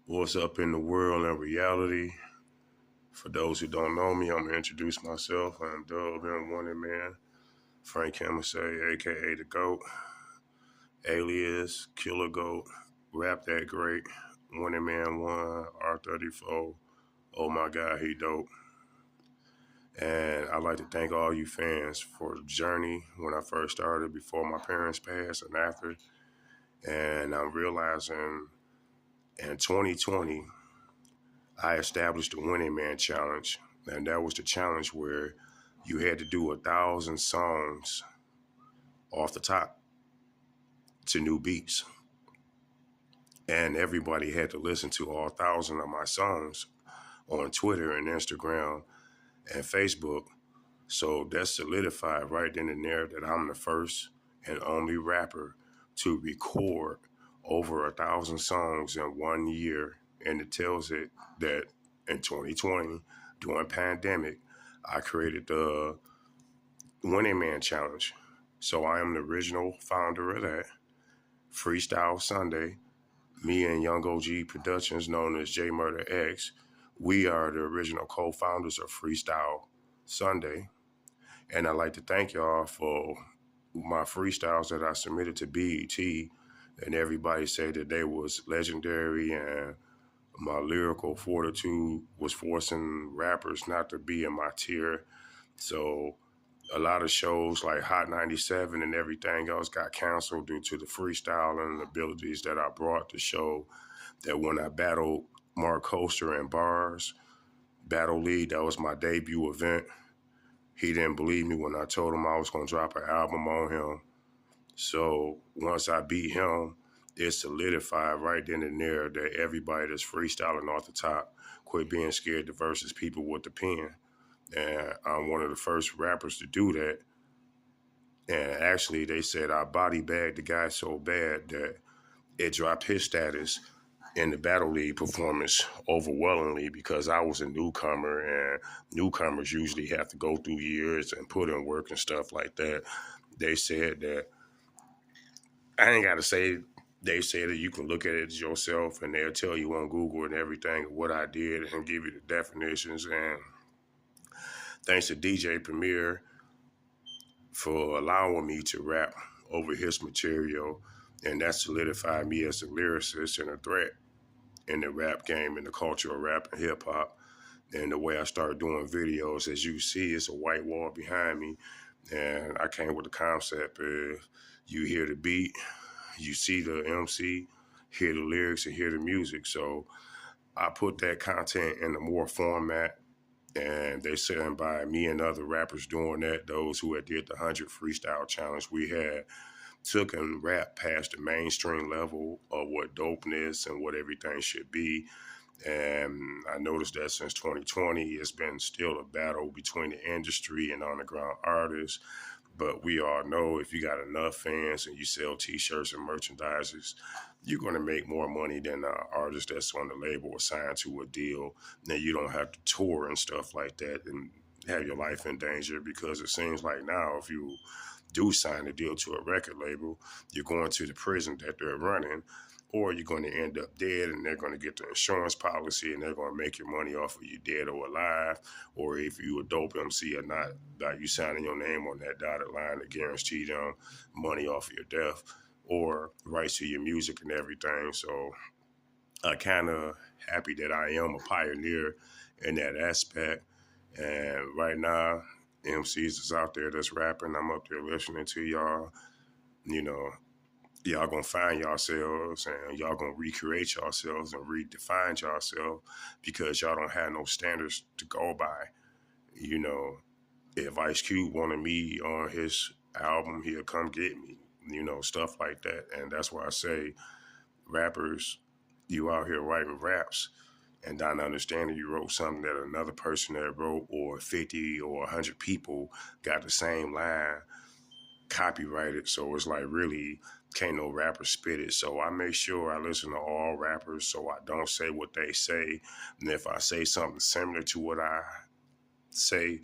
What's up in the world and reality? For those who don't know me, I'm gonna introduce myself. I'm Dub and Winninman, Frank Hamisay, aka the GOAT, alias Killer GOAT, rap that great, Winninman 1, R34. Oh my God, he dope. And I'd like to thank all you fans for the journey when I first started, before my parents passed and after. And I'm realizing in 2020, I established the Winninman Challenge, and that was the challenge where you had to do 1,000 songs off the top to new beats, and everybody had to listen to all 1,000 of my songs on Twitter and Instagram and Facebook. So that's solidified right then and there that I'm the first and only rapper to record over 1,000 songs in 1 year, and it tells it that in 2020 during pandemic, I created the Winninman Challenge. So I am the original founder of that. Freestyle Sunday, me and Young OG Productions, known as J Murder X, we are the original co-founders of Freestyle Sunday. And I'd like to thank y'all for my freestyles that I submitted to BET, and everybody said that they was legendary, and my lyrical fortitude was forcing rappers not to be in my tier. So a lot of shows like Hot 97 and everything else got canceled due to the freestyle and abilities that I brought to show that when I battled Mark Coaster in bars, Battle League, that was my debut event. He didn't believe me when I told him I was going to drop an album on him. So once I beat him, it solidified right then and there that everybody that's freestyling off the top quit being scared to versus people with the pen. And I'm one of the first rappers to do that. And actually, they said I body bagged the guy so bad that it dropped his status in the Battle League performance overwhelmingly, because I was a newcomer, and newcomers usually have to go through years and put in work and stuff like that. They said that I ain't got to say. They said that you can look at it yourself, and they'll tell you on Google and everything what I did and give you the definitions. And thanks to DJ Premier for allowing me to rap over his material, and that solidified me as a lyricist and a threat in the rap game, in the culture of rap and hip hop. And the way I started doing videos, as you see, it's a white wall behind me. And I came with the concept of you hear the beat, you see the MC, hear the lyrics, and hear the music. So I put that content in a more format, and they stand by me and other rappers doing that. Those who had did the 100 freestyle challenge, we had took and rap past the mainstream level of what dopeness and what everything should be. And I noticed that since 2020, it's been still a battle between the industry and underground artists. But we all know if you got enough fans and you sell T-shirts and merchandises, you're going to make more money than an artist that's on the label or signed to a deal. Now you don't have to tour and stuff like that and have your life in danger, because it seems like now if you do sign a deal to a record label, you're going to the prison that they're running, or you're going to end up dead and they're going to get the insurance policy and they're going to make your money off of you dead or alive. Or if you a dope MC or not, like you signing your name on that dotted line to guarantee them money off of your death or rights to your music and everything. So I kind of happy that I am a pioneer in that aspect. And right now, MCs is out there that's rapping. I'm up there listening to y'all. You know, y'all gonna find yourselves and y'all gonna recreate yourselves and redefine yourself, because y'all don't have no standards to go by. You know, if Ice Cube wanted me on his album, he'll come get me. You know, stuff like that. And that's why I say, rappers, you out here writing raps and not understanding you wrote something that another person that wrote, or 50 or 100 people got the same line copyrighted. So it's like, really can't no rapper spit it. So I make sure I listen to all rappers so I don't say what they say. And if I say something similar to what I say,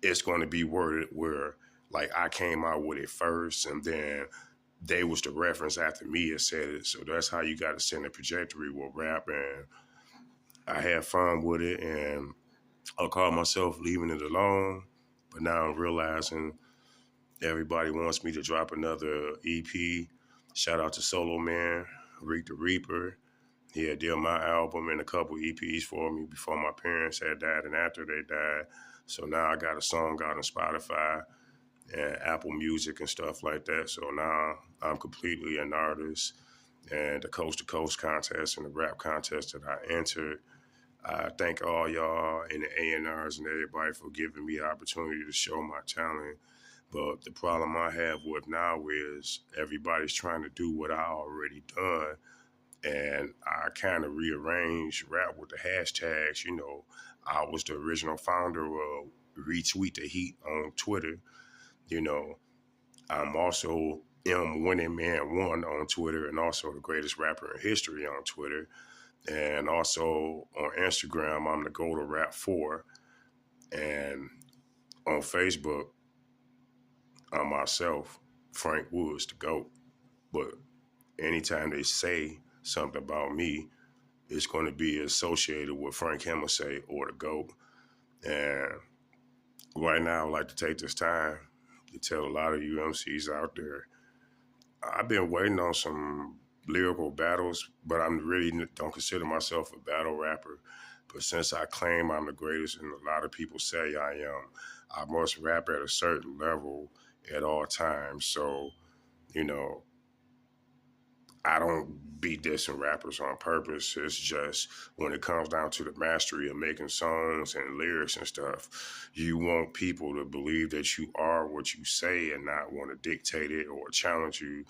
it's going to be worded where like I came out with it first, and then they was the reference after me and said it. So that's how you got to send a trajectory with rap. And I had fun with it, and I call myself leaving it alone. But now I'm realizing everybody wants me to drop another EP. Shout out to Solo Man, Reek the Reaper. He had did my album and a couple EPs for me before my parents had died and after they died. So now I got a song out on Spotify and Apple Music and stuff like that. So now I'm completely an artist. And the Coast to Coast contest and the rap contest that I entered, I thank all y'all and the A&Rs and everybody for giving me the opportunity to show my talent. But the problem I have with now is everybody's trying to do what I already done. And I kind of rearranged rap with the hashtags. You know, I was the original founder of Retweet the Heat on Twitter. You know, I'm also Winninman 1 on Twitter and also the greatest rapper in history on Twitter. And also on Instagram, I'm the Go to Rap 4. And on Facebook, I'm myself, Frank Woods, the GOAT. But anytime they say something about me, it's going to be associated with Frank Hemelsay or the GOAT. And right now, I'd like to take this time to tell a lot of you MCs out there, I've been waiting on some lyrical battles, but I'm really don't consider myself a battle rapper. But since I claim I'm the greatest, and a lot of people say I am, I must rap at a certain level at all times. So, you know, I don't be dissing rappers on purpose. It's just when it comes down to the mastery of making songs and lyrics and stuff, you want people to believe that you are what you say and not want to dictate it or challenge you.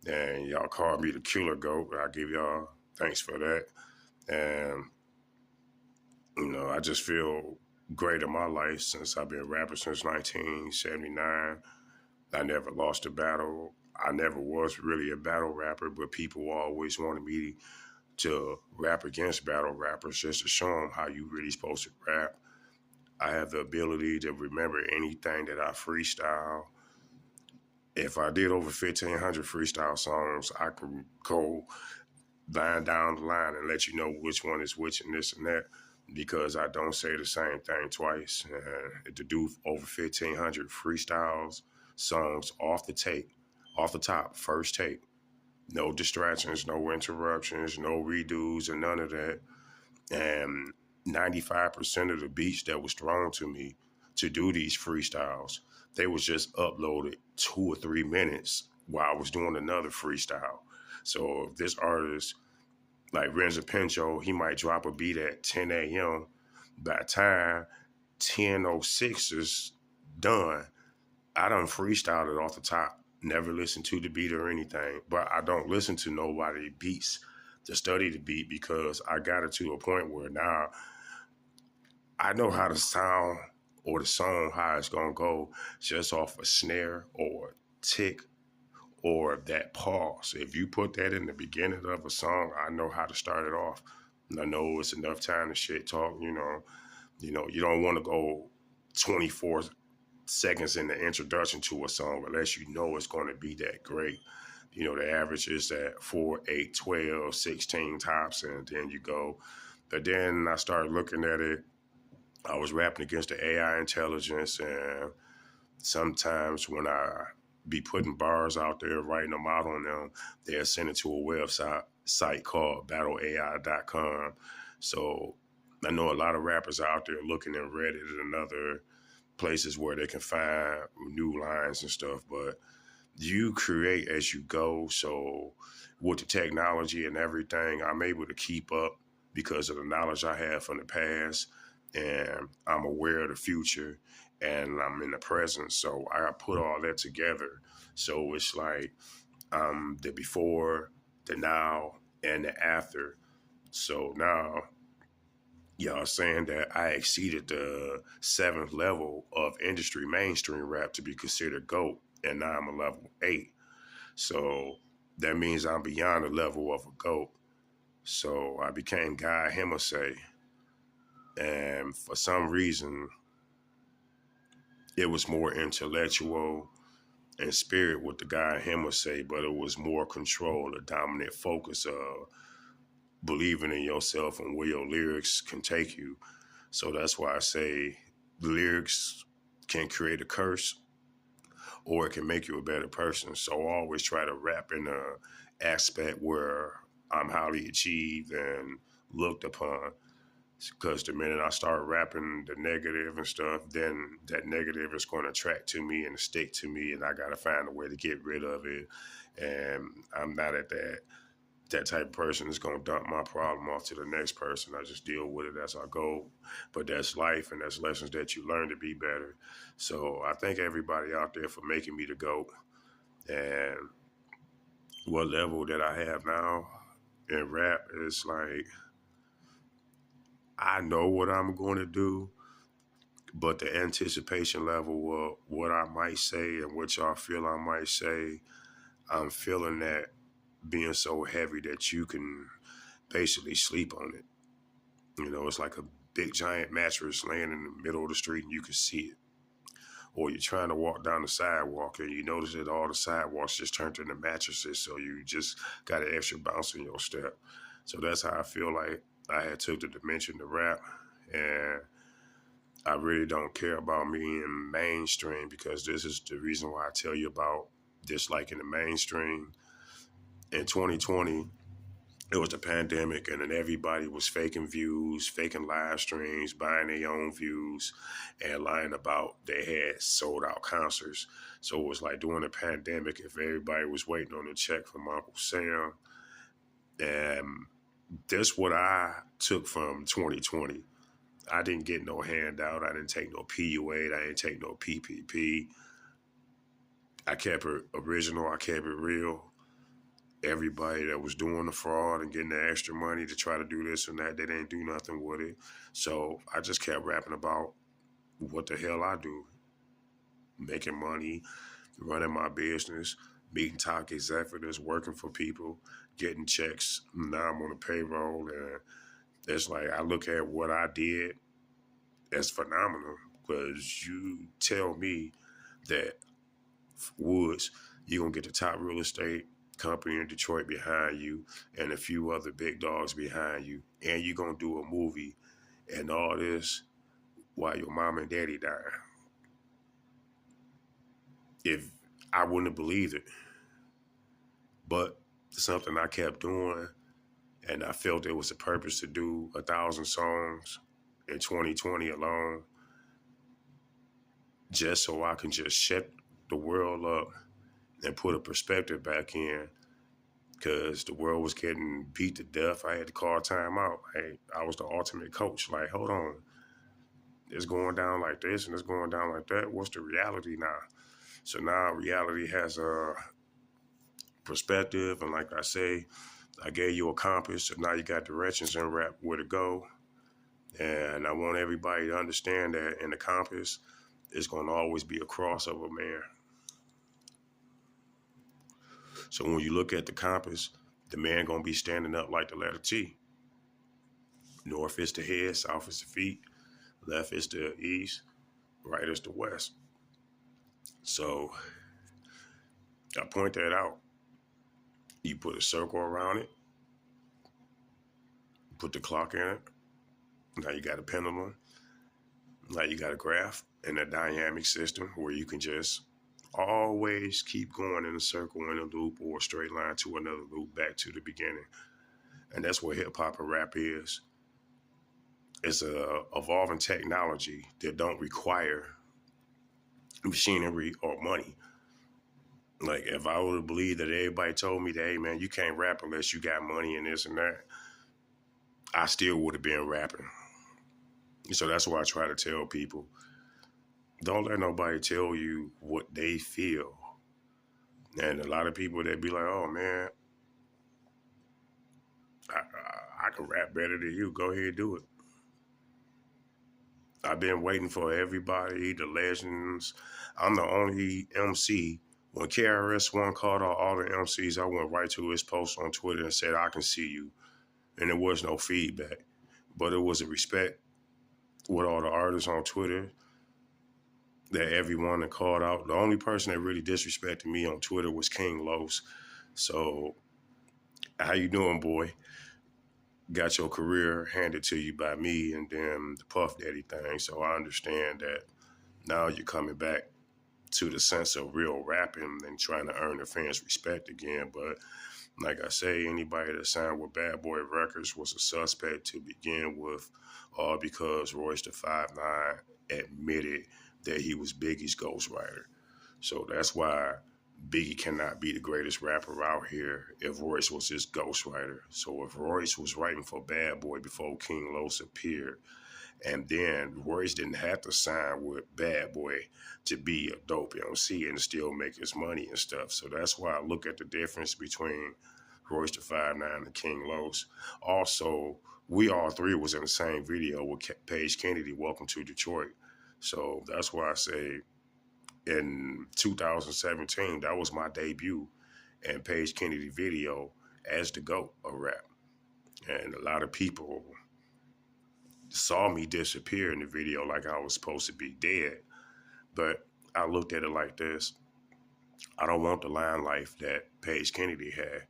And y'all call me the killer goat. I give y'all thanks for that. And, you know, I just feel great in my life since I've been rapping since 1979. I never lost a battle. I never was really a battle rapper, but people always wanted me to rap against battle rappers just to show them how you really supposed to rap. I have the ability to remember anything that I freestyle. If I did over 1,500 freestyle songs, I can go line down the line and let you know which one is which and this and that because I don't say the same thing twice. To do over 1,500 freestyles, songs off the tape, off the top, first take, no distractions, no interruptions, no redos, and none of that. And 95% of the beats that was thrown to me to do these freestyles, they was just uploaded 2 or 3 minutes while I was doing another freestyle. So if this artist like Renzo Pincho, he might drop a beat at 10 a.m. By the time 10:06 is done, I done freestyled it off the top. Never listened to the beat or anything, but I don't listen to nobody beats to study the beat because I got it to a point where now I know how the sound or the song, how it's gonna go just off a snare or a tick or that pause. If you put that in the beginning of a song, I know how to start it off. And I know it's enough time to shit talk, you don't want to go 24 seconds in the introduction to a song unless you know it's going to be that great. You know, the average is at 4, 8, 12, 16 tops, and then you go. But then I started looking at it. I was rapping against the AI intelligence, and sometimes when I be putting bars out there, writing them out on them, they'll send it to a website site called battleai.com. So I know a lot of rappers out there looking in Reddit and other places where they can find new lines and stuff, but you create as you go. So with the technology and everything, I'm able to keep up because of the knowledge I have from the past, and I'm aware of the future, and I'm in the present. So I put all that together. So it's like the before, the now, and the after. So now y'all saying that I exceeded the 7th level of industry mainstream rap to be considered GOAT, and now I'm a level 8. So that means I'm beyond the level of a GOAT. So I became Guy Hemelsay, and for some reason, it was more intellectual and spirit, what the guy him would say, but it was more control, a dominant focus of believing in yourself and where your lyrics can take you. So that's why I say lyrics can create a curse or it can make you a better person. So I always try to rap in a aspect where I'm highly achieved and looked upon. Because the minute I start rapping the negative and stuff, then that negative is going to attract to me and stick to me, and I got to find a way to get rid of it. And I'm not at that type of person that's going to dump my problem off to the next person. I just deal with it as I go. But that's life, and that's lessons that you learn to be better. So I thank everybody out there for making me the GOAT. And what level that I have now in rap is like, I know what I'm going to do, but the anticipation level of what I might say and what y'all feel I might say, I'm feeling that being so heavy that you can basically sleep on it. You know, it's like a big giant mattress laying in the middle of the street and you can see it. Or you're trying to walk down the sidewalk and you notice that all the sidewalks just turned into mattresses, so you just got an extra bounce in your step. So that's how I feel like I had took the dimension to rap, and I really don't care about being mainstream, because this is the reason why I tell you about disliking the mainstream. In 2020, it was the pandemic, and then everybody was faking views, faking live streams, buying their own views, and lying about they had sold out concerts. So it was like during the pandemic, if everybody was waiting on a check from Uncle Sam, and that's what I took from 2020. I didn't get no handout. I didn't take no PUA. I didn't take no PPP. I kept it original. I kept it real. Everybody that was doing the fraud and getting the extra money to try to do this and that, they didn't do nothing with it. So I just kept rapping about what the hell I do. Making money, running my business, meeting top executives, working for people, getting checks. Now I'm on the payroll, and it's like I look at what I did as phenomenal, because you tell me that Woods, you're going to get the top real estate company in Detroit behind you and a few other big dogs behind you, and you're going to do a movie and all this while your mom and daddy dying. If I wouldn't have believed it, but something I kept doing, and I felt there was a purpose to do 1,000 songs in 2020 alone, just so I can just shut the world up and put a perspective back in, because the world was getting beat to death. I had to call time out. Hey, I was the ultimate coach. Like, hold on, it's going down like this and it's going down like that. What's the reality now? So now reality has a perspective, and like I say, I gave you a compass, so now you got directions and rap where to go. And I want everybody to understand that in the compass, it's going to always be a crossover, man. So when you look at the compass, the man going to be standing up like the letter T. North is the head, south is the feet, left is the east, right is the west. So I point that out. You put a circle around it, put the clock in it. Now you got a pendulum. Now you got a graph and a dynamic system where you can just always keep going in a circle, in a loop, or a straight line to another loop back to the beginning. And that's what hip hop and rap is. It's a evolving technology that don't require machinery or money. Like, if I would have believed that everybody told me that, hey man, you can't rap unless you got money and this and that, I still would have been rapping. So that's why I try to tell people, don't let nobody tell you what they feel. And a lot of people that be like, oh man, I can rap better than you. Go ahead and do it. I've been waiting for everybody, the legends. I'm the only MC. When KRS-One called out all the MCs, I went right to his post on Twitter and said, I can see you. And there was no feedback. But it was a respect with all the artists on Twitter. that everyone that called out. The only person that really disrespected me on Twitter was King Los. So how you doing, boy? Got your career handed to you by me and then the Puff Daddy thing. So I understand that now you're coming back to the sense of real rapping and trying to earn the fans' respect again. But like I say, anybody that signed with Bad Boy Records was a suspect to begin with, all because Royce the 5'9" admitted that he was Biggie's ghostwriter. So that's why Biggie cannot be the greatest rapper out here if Royce was his ghostwriter. So if Royce was writing for Bad Boy before King Los appeared, and then Royce didn't have to sign with Bad Boy to be a dope MC and still make his money and stuff. So that's why I look at the difference between Royce the 5'9" and King Los. Also, we all three was in the same video with Paige Kennedy, Welcome to Detroit. So that's why I say in 2017, that was my debut in Paige Kennedy video as the GOAT of rap. And a lot of people saw me disappear in the video like I was supposed to be dead. But I looked at it like this. I don't want the line life that Paige Kennedy had.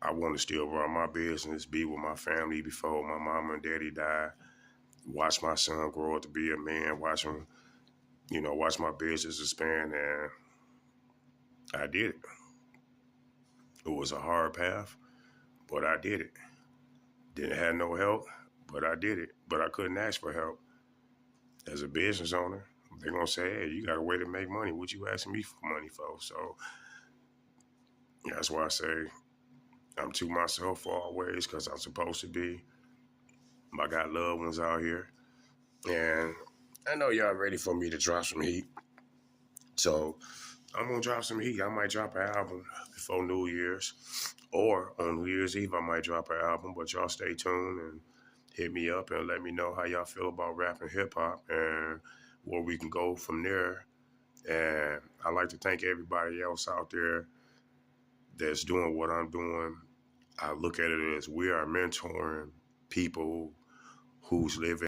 I want to still run my business, be with my family before my mama and daddy died, watch my son grow up to be a man, watch him, watch my business expand, and I did it. It was a hard path, but I did it. Didn't have no help, but I did it. But I couldn't ask for help. As a business owner, they're going to say, hey, you got a way to make money. What you asking me for money for? So that's why I say I'm to myself always because I'm supposed to be. I got loved ones out here. And I know y'all ready for me to drop some heat. So I'm going to drop some heat. I might drop an album before New Year's. Or on New Year's Eve, I might drop an album. But y'all stay tuned and hit me up and let me know how y'all feel about rap and hip-hop and where we can go from there. And I'd like to thank everybody else out there that's doing what I'm doing. I look at it as we are mentoring people who's living